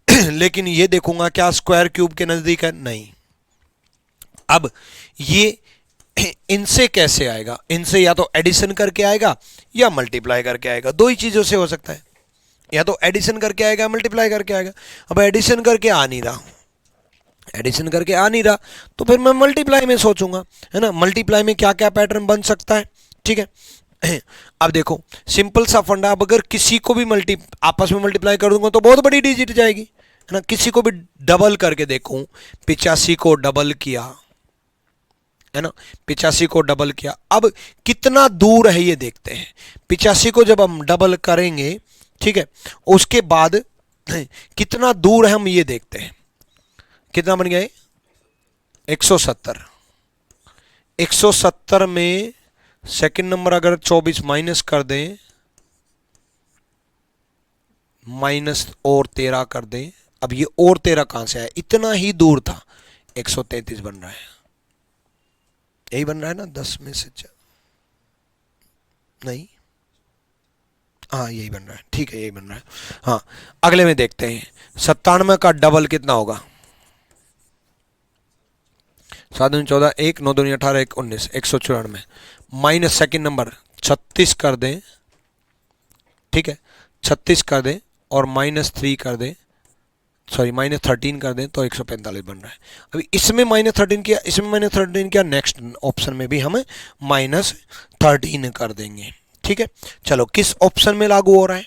Speaker 1: लेकिन ये देखूंगा क्या स्क्वायर क्यूब के नज़दीक है, नहीं। अब ये इनसे कैसे आएगा, इनसे या तो एडिशन करके आएगा या मल्टीप्लाई करके आएगा, दो ही चीज़ों से हो सकता है, या तो एडिशन करके आएगा मल्टीप्लाई करके आएगा। अब एडिशन करके आ नहीं रहा, एडिशन करके आ नहीं रहा, तो फिर मैं मल्टीप्लाई में सोचूंगा, है ना। मल्टीप्लाई में क्या क्या पैटर्न बन सकता है, ठीक है। अब देखो सिंपल सा फंडा, अब अगर किसी को भी आपस में मल्टीप्लाई कर दूंगा तो बहुत बड़ी डिजिट जाएगी, है ना। किसी को भी डबल करके देखूं, 85 को डबल किया, है ना, 85 को डबल किया, अब कितना दूर है ये देखते हैं। 85 को जब हम डबल करेंगे, ठीक है, उसके बाद कितना दूर है हम ये देखते हैं। कितना बन गया 170। 170 में सेकंड नंबर अगर 24 माइनस कर दें, माइनस और 13 कर दें, अब ये और 13 कहां से आया, इतना ही दूर था, 133 बन रहा है। यही बन रहा है ना, 10 में से नहीं, हाँ यही बन रहा है, ठीक है यही बन रहा है। हाँ अगले में देखते हैं, 97 का डबल कितना होगा, 7 दूनी 14, 1 9 दूनी 18, 1 19, 194 माइनस सेकेंड नंबर 36 कर दें, ठीक है, 36 कर दें और -3 कर दें, सॉरी -13 कर दें, तो 145 बन रहा है। अभी इसमें -13 किया, इसमें -13 किया, नेक्स्ट ऑप्शन में भी हम -13 कर देंगे, ठीक है, चलो किस ऑप्शन में लागू हो रहा है,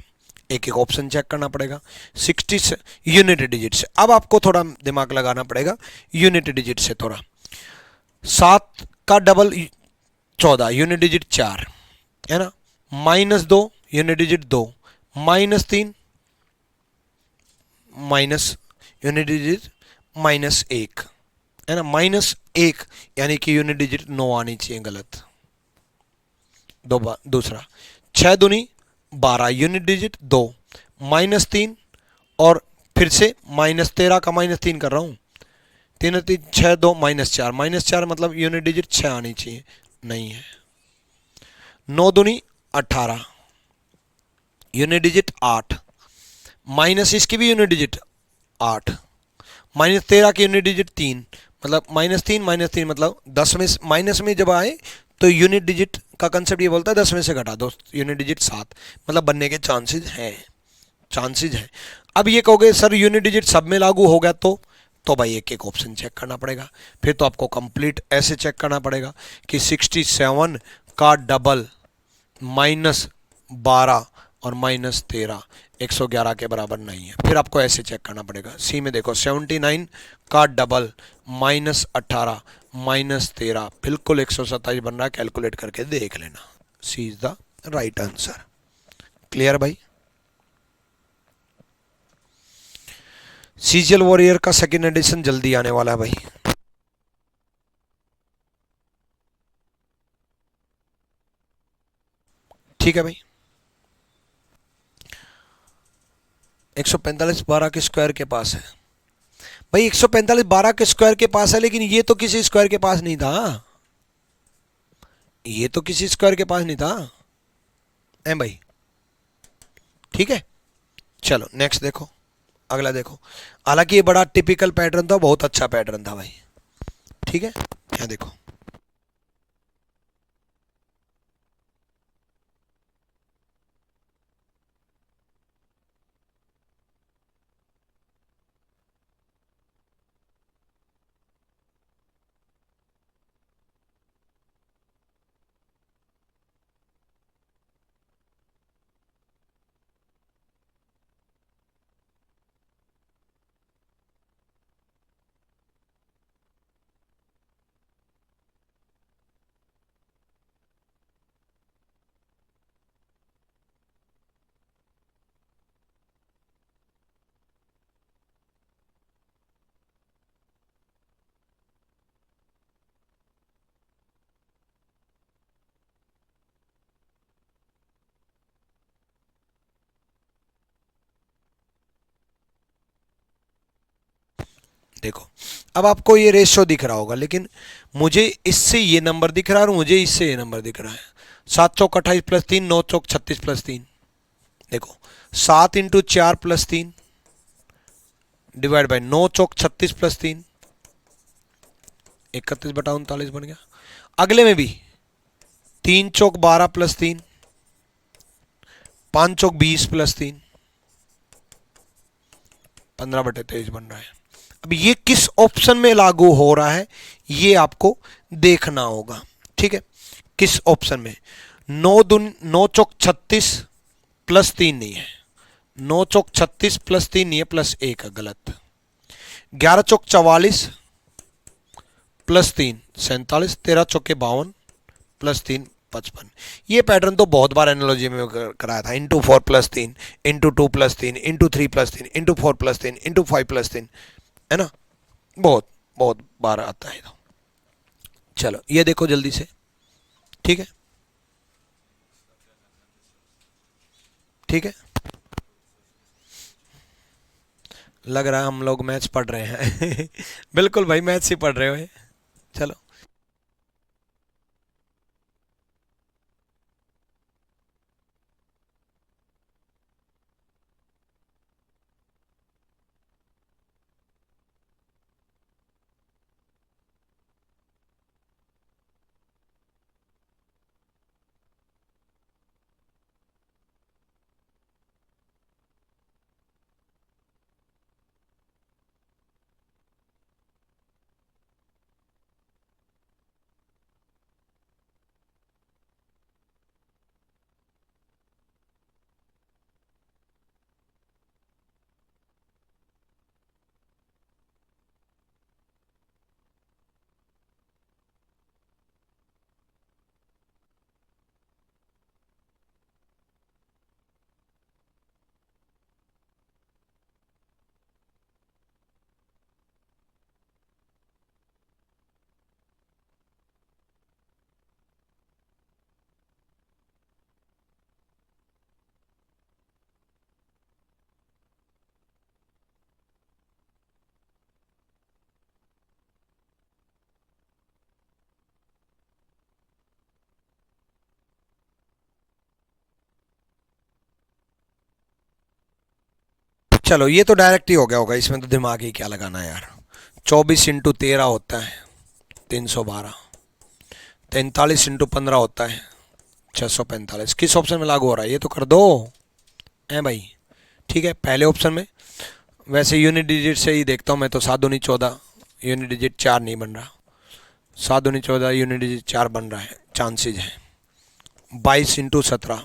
Speaker 1: एक एक ऑप्शन चेक करना पड़ेगा। 60 से यूनिट डिजिट से, अब आपको थोड़ा दिमाग लगाना पड़ेगा यूनिट डिजिट से थोड़ा। 7 का डबल 14, यूनिट डिजिट 4 है ना, -2 unit digit 2, -3 minus unit digit -1 है ना, -1 यानी कि यूनिट डिजिट 9 आनी चाहिए, गलत। दूसरा 6 दूनी 12, यूनिट डिजिट 2, -3 और फिर से -13 का -3 कर रहा हूं, 3 3 6 2 -4, -4 मतलब यूनिट डिजिट 6 आनी चाहिए, नहीं है। 9 दूनी 18, यूनिट डिजिट 8, माइनस इसकी भी यूनिट डिजिट 8, -13 की यूनिट डिजिट 3, मतलब -3 -3 मतलब 10 में माइनस में जब आए तो यूनिट डिजिट का कंसेप्ट ये बोलता है 10 में से घटा दो, यूनिट डिजिट 7, मतलब बनने के चांसेस हैं। अब ये कहोगे सर यूनिट डिजिट सब में लागू हो गया तो भाई एक एक ऑप्शन चेक करना पड़ेगा, फिर तो आपको कंप्लीट ऐसे चेक करना पड़ेगा कि 67 का डबल -12 और -13 111 के बराबर नहीं है, फिर आपको ऐसे चेक करना पड़ेगा। सी में देखो 79 का डबल -18 -13 बिल्कुल 127 बन रहा है, कैलकुलेट करके देख लेना, C is the right answer. Clear भाई? सीजल वॉरियर का सेकेंड एडिशन जल्दी आने वाला है भाई। ठीक है भाई। 145 12 के स्क्वायर के पास है भाई, 145 12 के स्क्वायर के पास है, लेकिन ये तो किसी स्क्वायर के पास नहीं था, ये तो किसी स्क्वायर के पास नहीं था ए भाई। ठीक है, चलो नेक्स्ट देखो, अगला देखो। हालांकि ये बड़ा टिपिकल पैटर्न था, बहुत अच्छा पैटर्न था भाई। ठीक है, यहाँ देखो। देखो अब आपको ये रेशियो दिख रहा होगा, लेकिन मुझे इससे ये नंबर दिख रहा है और मुझे इससे ये नंबर दिख रहा है। 7 चौक 28 प्लस 3, 9 चौक 36 प्लस 3। देखो 7 into 4 plus 3 divide by 9 Chowk 36 plus 3, 31/39 बन गया। अगले में भी 3 चौक 12 प्लस 3, 5 चौक 20 प्लस 3, 15/23 बन रहा है। अब ये किस ऑप्शन में लागू हो रहा है ये आपको देखना होगा। ठीक है, किस ऑप्शन में? 9 चौक 36 प्लस 3 नहीं है, 9 चौक 36 प्लस 3 नहीं है, प्लस 1 है, गलत। 11 चौक 44 प्लस 3 47, 13 चौके 52 प्लस 3 55। ये पैटर्न तो बहुत बार एनालॉजी में कराया था, into 4 plus 3, into 2 plus 3, into 3 plus 3, into 4 plus 3, into 5 plus 3, है ना, बहुत बहुत बार आता है। तो चलो ये देखो जल्दी से। ठीक है, ठीक है, लग रहा है हम लोग मैथ्स पढ़ रहे हैं बिल्कुल भाई मैथ्स ही पढ़ रहे हो। चलो चलो ये तो डायरेक्ट ही हो गया होगा, इसमें तो दिमाग ही क्या लगाना है यार। 24 × 13 होता है 312, 43 × 15 होता है 645। किस ऑप्शन में लागू हो रहा है ये तो कर दो है भाई। ठीक है, पहले ऑप्शन में। वैसे यूनिट डिजिट से ही देखता हूँ मैं तो, 7 दूनी 14, यूनिट डिजिट 4 नहीं बन रहा, 7 दूनी 14, यूनिट डिजिट 4 बन रहा है, चांसेज है। 22 × 17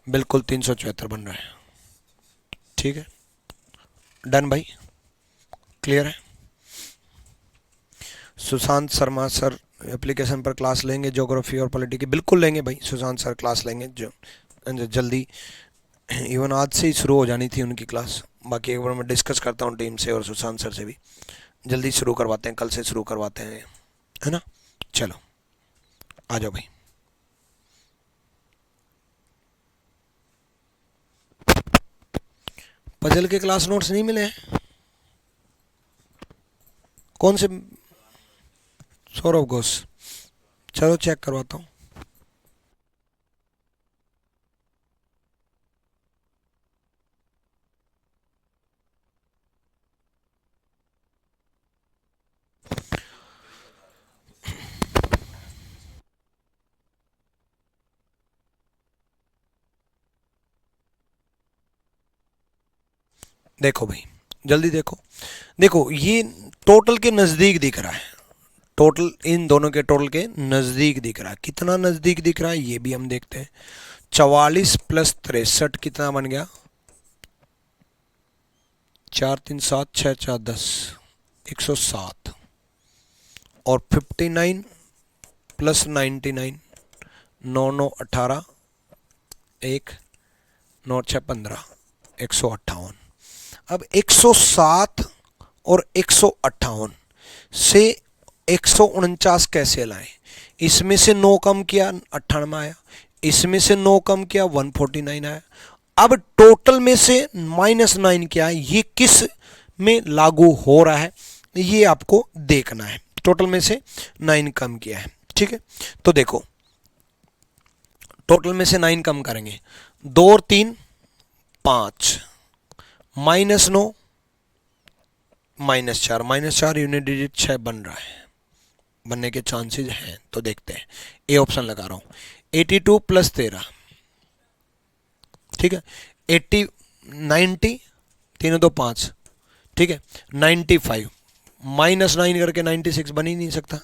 Speaker 1: बिल्कुल 374 बन रहा है। ठीक है, डन भाई, क्लियर है। सुशांत शर्मा सर एप्लीकेशन पर क्लास लेंगे ज्योग्राफी और पॉलिटी की? बिल्कुल लेंगे भाई, सुशांत सर क्लास लेंगे जो जल्दी, इवन आज से ही शुरू हो जानी थी उनकी क्लास। बाकी एक बार मैं डिस्कस करता हूँ टीम से और सुशांत सर से भी, जल्दी शुरू करवाते हैं, कल से शुरू करवाते हैं, है ना। चलो आ जाओ भाई। पजल के क्लास नोट्स नहीं मिले हैं? कौन से? सौरभ घोष, चलो चेक करवाता हूँ। देखो भाई, जल्दी देखो। देखो ये टोटल के नज़दीक दिख रहा है, टोटल इन दोनों के टोटल के नज़दीक दिख रहा है। कितना नज़दीक दिख रहा है ये भी हम देखते हैं। 44 + 63 कितना बन गया? 4 3 7 6 4 10, 107। और 59 + 99, 9 9 18, 1 9 6 15, 158। अब 107 और 158 से 149 कैसे लाएं? इसमें से 9 कम किया 98 आया, इसमें से 9 कम किया 149 आया। अब टोटल में से -9 क्या है, ये किस में लागू हो रहा है ये आपको देखना है। टोटल में से 9 कम किया है, ठीक है। तो देखो टोटल में से 9 कम करेंगे, 2 और 3 5, -9 -4, -4 यूनिट डिजिट 6 बन रहा है, बनने के चांसेस हैं। तो देखते हैं, ए ऑप्शन लगा रहा हूं। 82 + 13, ठीक है। 80 90, तीनों तो 5, ठीक है। 95 -9 करके 96 बन ही नहीं सकता।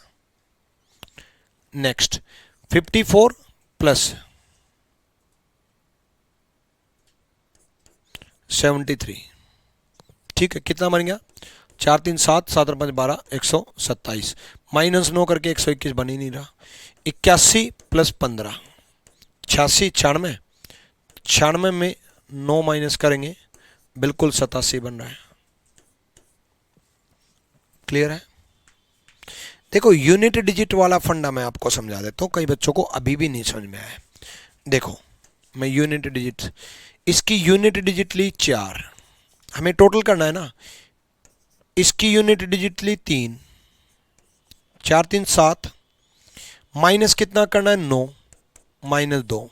Speaker 1: नेक्स्ट 54 + 73, ठीक है। कितना बन गया? 4 3 7, 7 और 5 12, 127। -9 करके 121 बन ही नहीं रहा। 81 + 15, 86 96, 96 में 9 माइनस करेंगे बिल्कुल 87 बन रहा है। क्लियर है? देखो यूनिट डिजिट वाला फंडा मैं आपको समझा देता हूँ, कई बच्चों को अभी भी नहीं समझ में आया। देखो मैं यूनिट डिजिट, इसकी यूनिट डिजिट ली 4, हमें टोटल करना है ना। इसकी यूनिट डिजिट ली 3, 4 3 7, माइनस कितना करना है 9, -2।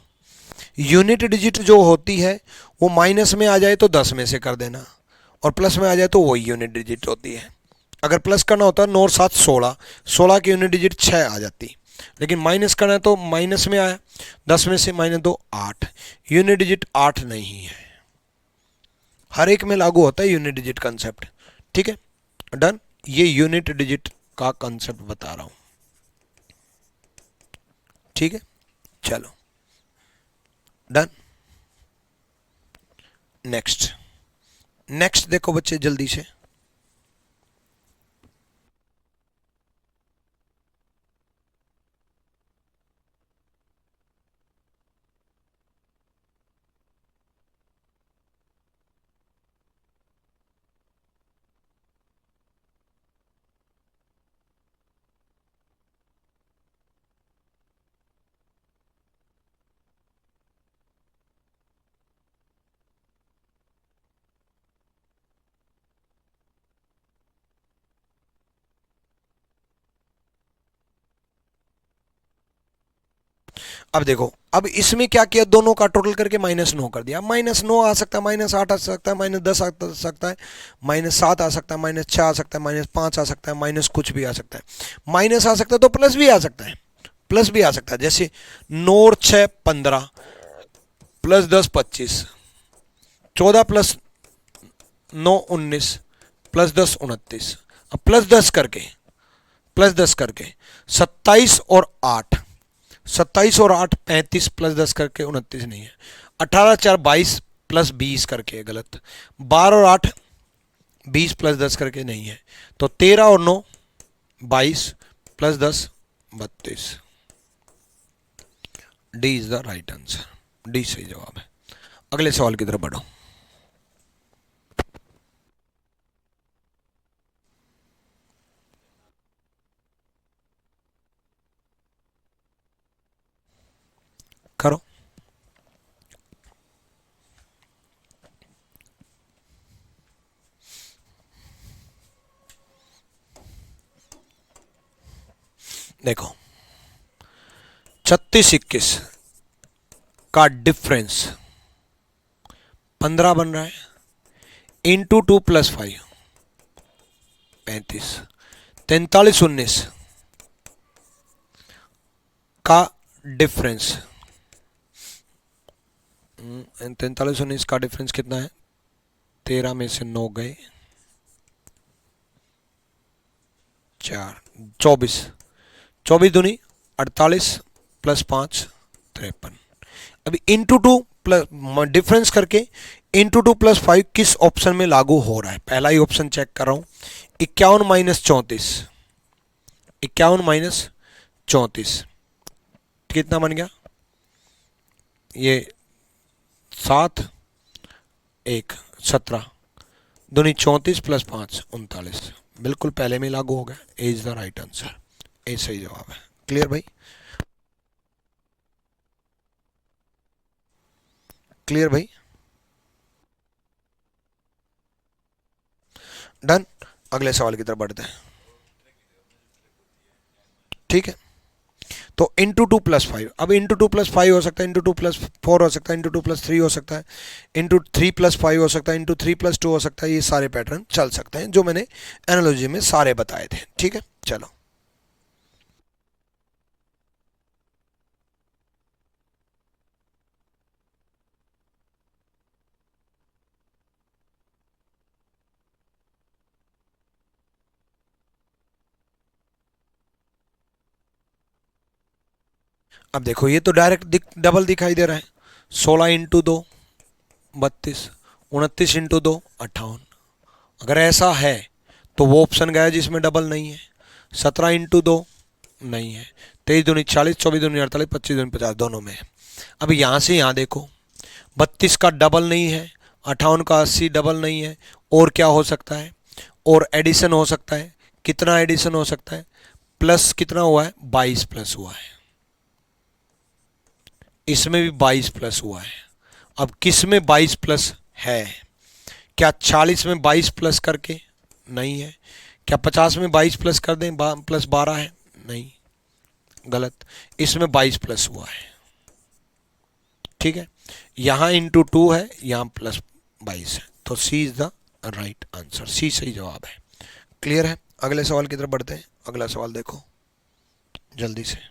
Speaker 1: यूनिट डिजिट जो होती है वो माइनस में आ जाए तो 10 में से कर देना, और प्लस में आ जाए तो वही यूनिट डिजिट होती है। अगर प्लस करना होता 9 और 7 16, 16 की यूनिट डिजिट 6 आ जाती, लेकिन माइनस करना है तो माइनस में आया, 10 में से -2 8, यूनिट डिजिट 8 नहीं है। हर एक में लागू होता है यूनिट डिजिट कंसेप्ट, ठीक है। डन, ये यूनिट डिजिट का कंसेप्ट बता रहा हूं, ठीक है। चलो डन। नेक्स्ट, नेक्स्ट देखो बच्चे जल्दी से। अब देखो, अब इसमें क्या किया, दोनों का टोटल करके -9 कर दिया। -9 आ सकता है, -8 आ सकता है, -10 आ सकता है, -7 आ सकता है, -6 आ सकता है, -5 आ सकता है, माइनस कुछ भी आ सकता है। माइनस आ सकता है तो प्लस भी आ सकता है, प्लस भी आ सकता है। जैसे 9 और 6 15, +10 25, 14 + 9 19, +10 29। अब प्लस दस करके 27 और 8 35 +10 करके 29 नहीं है। 18 4 22 +20 करके गलत। 12 और 8 20 +10 करके नहीं है। तो 13 और 9 22 +10 32। D is the right answer, D सही जवाब है। अगले सवाल की तरफ बढ़ो। करो। देखो, 36 21 का डिफरेंस 15 बन रहा है, इंटू 2 + 5 35। 43 19 का डिफरेंस, 43 19 का डिफरेंस कितना है, 13 में से 9 गए, 4 24, 24 दूनी 48 +5 53। अभी इंटू 2 प्लस डिफरेंस करके इंटू 2 + 5 किस ऑप्शन में लागू हो रहा है, पहला ही ऑप्शन चेक कर रहा हूं। 51 - 34, 51 - 34 कितना बन गया, ये 7 1 17 दूनी 34 +5 39। बिल्कुल पहले में लागू हो गया। ए इज द राइट आंसर, ए सही जवाब है। क्लियर भाई, क्लियर भाई, डन। अगले सवाल की तरफ बढ़ते हैं। ठीक है, तो इंटू 2 + 5, अब इंटू 2 + 5 हो सकता है, इंटू 2 + 4 हो सकता है, इंटू 2 + 3 हो सकता है, इंटू 3 + 5 हो सकता है, इंटू 3 + 2 हो सकता है। ये सारे पैटर्न चल सकते हैं जो मैंने एनालॉजी में सारे बताए थे। ठीक है, चलो। अब देखो, ये तो डायरेक्ट डबल दिखाई दे रहा है। 16 × 2 32, 29 × 2 58। अगर ऐसा है तो वो ऑप्शन गया जिसमें डबल नहीं है। 17 × 2 नहीं है। 23 दूनी 40, 24 दूनी 48, 25 दूनी 50, दोनों में है। अब यहाँ से यहाँ देखो, 32 का डबल नहीं है, 58 का 80 डबल नहीं है। और क्या हो सकता है, और एडिशन हो सकता है। कितना एडिशन हो सकता है, प्लस कितना हुआ है, 22 प्लस हुआ है। इसमें भी 22 प्लस हुआ है। अब किस में 22 प्लस है, क्या 40 में 22 प्लस करके नहीं है, क्या 50 में 22 प्लस कर दें, प्लस 12 है, नहीं, गलत। इसमें 22 प्लस हुआ है। ठीक है, यहां इंटू 2 है, यहां +22 है। तो सी इज द राइट आंसर, सी सही जवाब है। क्लियर है। अगले सवाल की तरफ बढ़ते हैं। अगला सवाल देखो जल्दी से।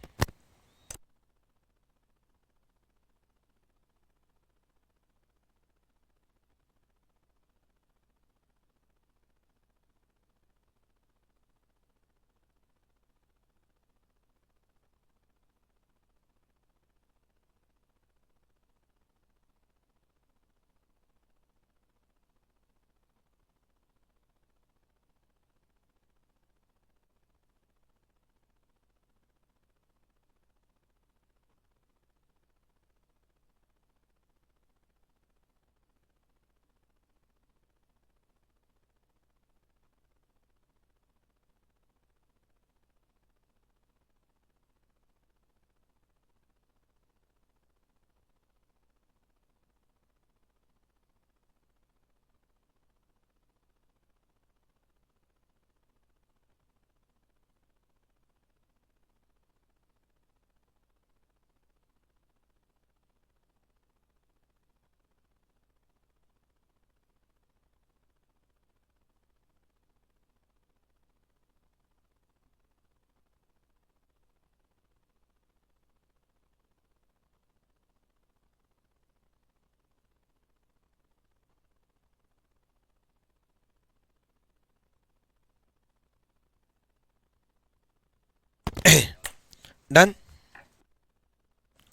Speaker 1: डन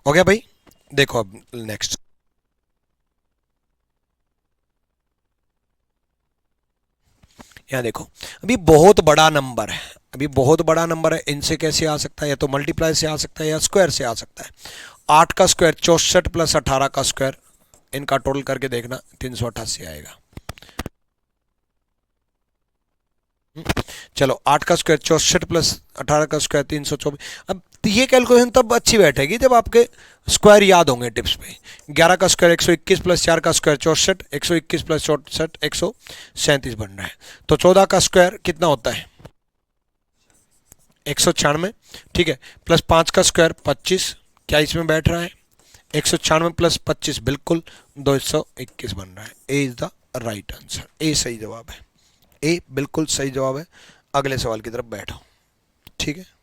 Speaker 1: हो गया भाई। देखो अब नेक्स्ट, यहाँ देखो, अभी बहुत बड़ा नंबर है, अभी बहुत बड़ा नंबर है, इनसे कैसे आ सकता है, या तो मल्टीप्लाई से आ सकता है या स्क्वायर से आ सकता है। 8 का स्क्वायर 64 प्लस 18 का स्क्वायर, इनका टोटल करके देखना 388 आएगा। चलो 8 का स्क्वायर 64 प्लस 18 का स्क्वायर 324। अब ये कैलकुलेशन तब अच्छी बैठेगी जब आपके स्क्वायर याद होंगे टिप्स पे। 11 का स्क्वायर 121 प्लस 4 का स्क्वायर 64, 121 प्लस 64 137 बन रहा है। तो 14 का स्क्वायर कितना होता है 196, ठीक है, प्लस 5 का स्क्वायर 25, क्या इसमें बैठ रहा है 196 प्लस 25 बिल्कुल 221 बन रहा है। ए इज द राइट आंसर, ए सही जवाब है, ए बिल्कुल सही जवाब है। अगले सवाल की तरफ बैठो, ठीक है।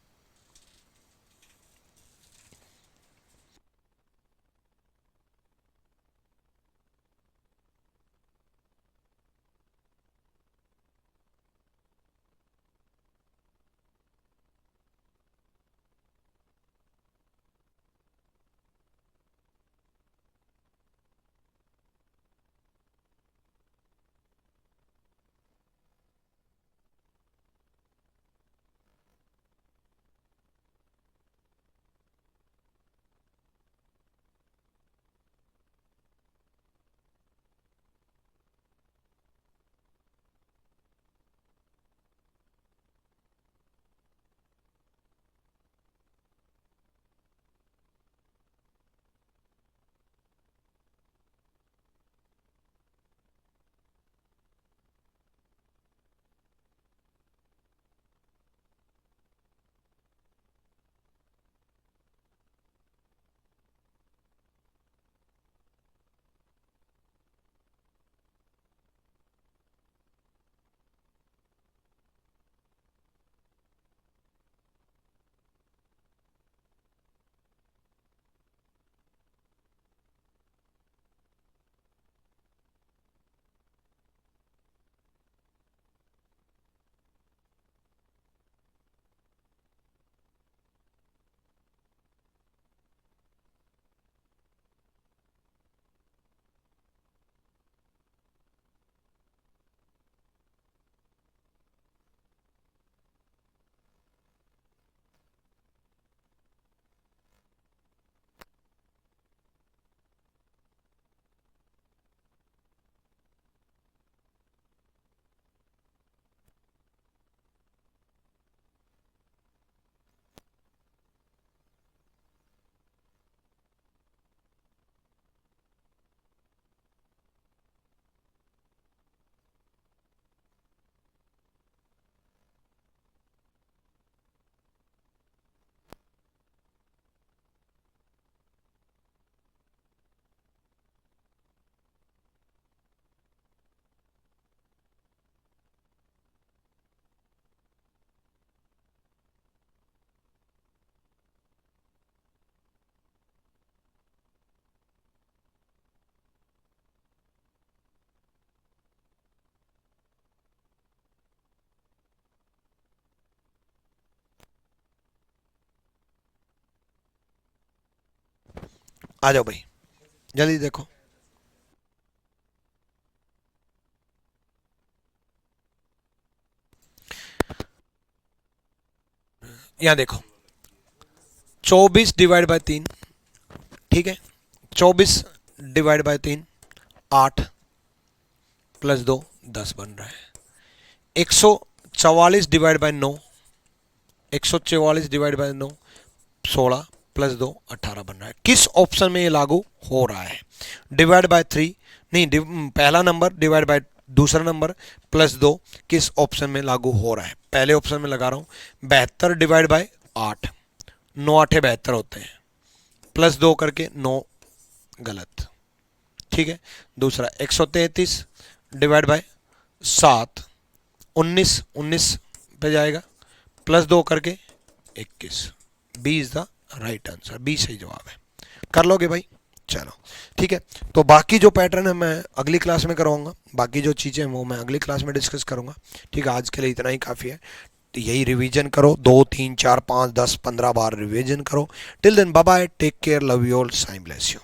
Speaker 1: आ जाओ भाई, जल्दी देखो। यहाँ देखो 24 डिवाइड बाय 3, ठीक है, 24 डिवाइड बाय 3 8 प्लस 2 10 बन रहा है। 144 divide by 9, 144 divide by 9 16 plus 2 18 बन रहा है। किस ऑप्शन में ये लागू हो रहा है? डिवाइड बाय 3 नहीं, पहला नंबर डिवाइड बाय दूसरा नंबर प्लस 2 किस ऑप्शन में लागू हो रहा है? पहले ऑप्शन में लगा रहा हूं, 72 डिवाइड बाय 8, 9 8 72 होते हैं, प्लस 2 करके 9 गलत, ठीक है। दूसरा 133 डिवाइड बाय 7, 19 19 पे जाएगा, प्लस 2 करके 21, B is the right answer, B सही जवाब है। कर लोगे भाई? चलो ठीक है। तो बाकी जो पैटर्न है मैं अगली क्लास में करवाऊंगा, बाकी जो चीज़ें हैं वो मैं अगली क्लास में डिस्कस करूंगा, ठीक है। आज के लिए इतना ही काफ़ी है। तो यही रिवीजन करो, 2 3 4 5 10 15 बार रिवीजन करो। Till then bye bye, take care, love you all, साइम ब्लेस यू।